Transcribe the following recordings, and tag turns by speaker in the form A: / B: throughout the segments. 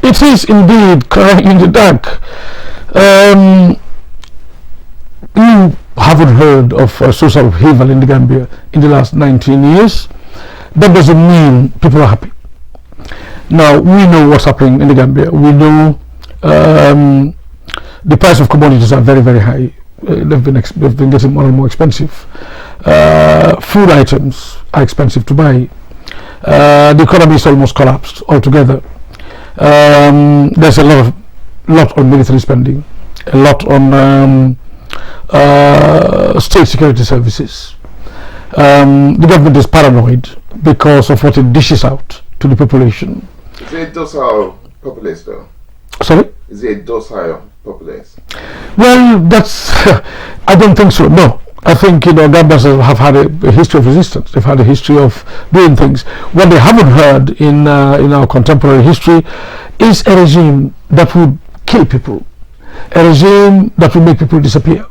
A: It is indeed crying in the dark. You haven't heard of social upheaval in the Gambia in the last 19 years. That doesn't mean people are happy. Now, we know what's happening in the Gambia. We know the price of commodities are very, very high. They've been getting more and more expensive. Food items are expensive to buy. The economy is almost collapsed altogether. There's a lot on military spending, a lot on state security services. The government is paranoid because of what it dishes out to the population.
B: Is it a docile populace though?
A: Sorry?
B: Is it a docile populace?
A: Well, that's I don't think so. No, I think Gambians have had a history of resistance. They've had a history of doing things. What they haven't heard in our contemporary history is a regime that would kill people, a regime that would make people disappear.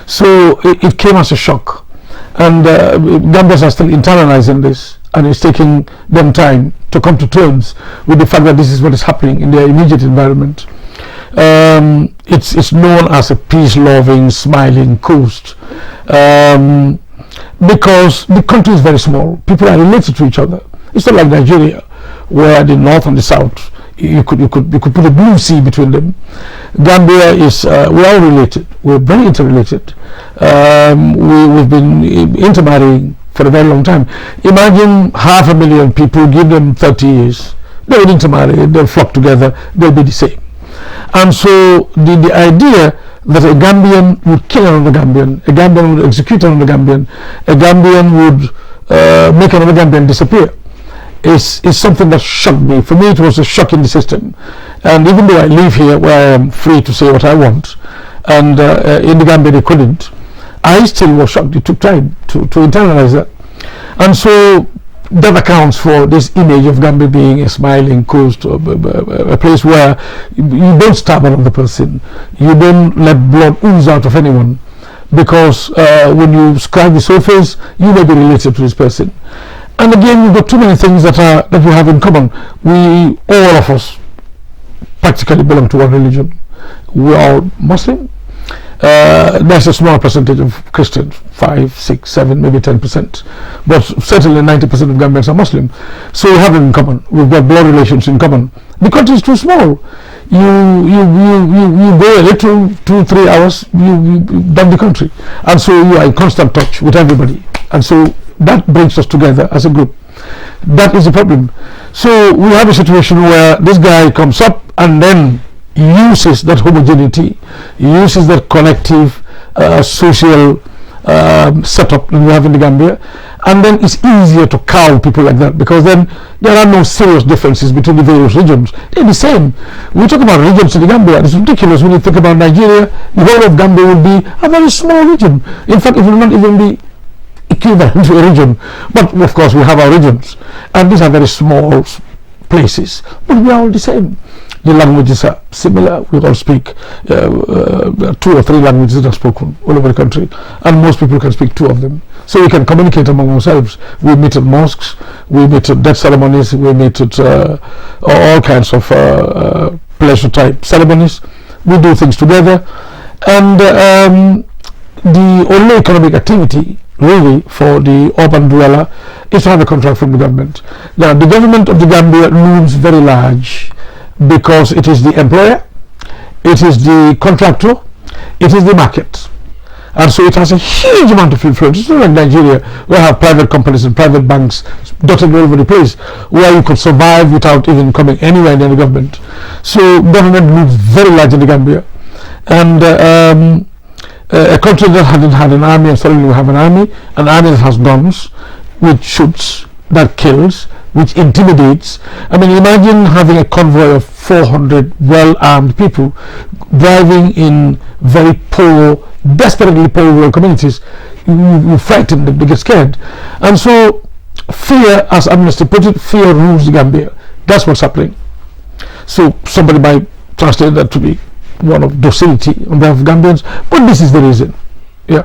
A: So it came as a shock, and Gambians are still internalizing this, and it's taking them time to come to terms with the fact that this is what is happening in their immediate environment. It's known as a peace-loving, smiling coast, because the country is very small. People are related to each other. It's not like Nigeria, where the north and the south you could put a blue sea between them. Gambia is we're all related. We're very interrelated. We've been intermarrying for a very long time. Imagine 500,000 people, give them 30 years, they will intermarry, they'll flock together, they'll be the same. And so the idea that a Gambian would kill another Gambian, a Gambian would execute another Gambian, a Gambian would make another Gambian disappear is something that shocked me. For me, it was a shock in the system. And even though I live here where I am free to say what I want, and in the Gambia they couldn't, I still was shocked. It took time to internalize that. And so that accounts for this image of Gambia being a smiling coast, a place where you don't stab another person, you don't let blood ooze out of anyone, because when you scratch the surface, you may be related to this person. And again, we've got too many things that we have in common. All of us practically belong to one religion. We're all Muslim. There's a small percentage of Christians, 5, 6, 7, maybe 10%, but certainly 90% of Gambians are Muslim. So we have it in common. We've got blood relations in common. The country is too small. You go a little, 2-3 hours, you done the country, and so you are in constant touch with everybody, and so that brings us together as a group. That is the problem. So we have a situation where this guy comes up and then uses that homogeneity, uses that collective social setup that we have in the Gambia, and then it's easier to cow people like that, because then there are no serious differences between the various regions. They're the same. We talk about regions in the Gambia. It's ridiculous when you think about Nigeria. The whole of Gambia will be a very small region. In fact, it will not even be equivalent to a region. But of course we have our regions, and these are very small places, but we are all the same. The languages are similar. We all speak 2 or 3 languages that are spoken all over the country, and most people can speak 2 of them, so we can communicate among ourselves. We meet at mosques, we meet at death ceremonies, we meet at all kinds of pleasure type ceremonies. We do things together, and the only economic activity really for the urban dweller is to have a contract from the government. Now, the government of the Gambia looms very large, because it is the employer, it is the contractor, it is the market, and so it has a huge amount of influence. It's not like Nigeria, where I have private companies and private banks dotted all over the place, where you could survive without even coming anywhere near the government. So government looms very large in the Gambia, and a country that hadn't had an army, and suddenly we have an army that has guns, which shoots, that kills, which intimidates. I mean, imagine having a convoy of 400 well-armed people driving in very poor, desperately poor rural communities. You frighten them, they get scared. And so fear, as Amnesty put it, fear rules the Gambia. That's what's happening. So somebody might translate that to be one of docility on behalf of Gambians, but this is the reason. Yeah.